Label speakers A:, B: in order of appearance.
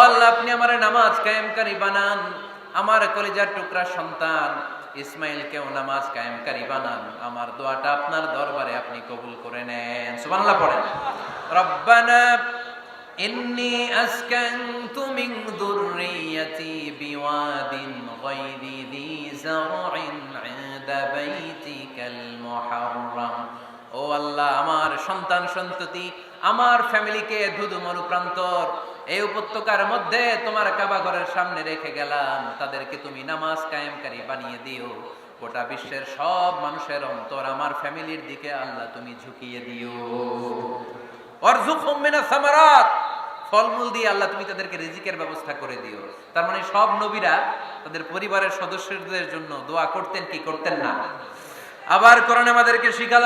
A: আল্লাহ আপনি আমার নামাজ কায়েমকারী বানান, আমার কলিজার টুকরা সন্তান ইসমাইলকেও নামাজ কায়েমকারী বানান। আমার দোয়াটা আপনার দরবারে আপনি কবুল করে নেন। সুবহানাল্লাহ পড়েন। রব্বানা ইন্নী আসকানতু মিন যুররিয়্যাতি বিওয়াদিন গায়রি যী যার'ইন 'ইনদা বাইতিকাল মুহাররাম। ও আল্লাহ, আমার সন্তান সন্ততি, আমার ফ্যামিলিকে ধুধু মরুপ্রান্তর এই উপত্যকার মধ্যে তোমার কাবা ঘরের সামনে রেখে গেলাম। তাদেরকে তুমি নামাজ কায়েমকারী বানিয়ে দিও। গোটা বিশ্বের সব মানুষের অন্তর আমার ফ্যামিলির দিকে আল্লাহ তুমি ঝুঁকিয়ে দিও। ওয়ারযুকহুম মিনাস সামারাত, ফলমূল দিয়ে আল্লাহ তুমি তাদেরকে রিজিকের ব্যবস্থা করে দিও। তার মানে সব নবীরা তাদের পরিবারের সদস্যদের জন্য দোয়া করতেন কি করতেন না? আবার কোরআন আমাদেরকে শিখালো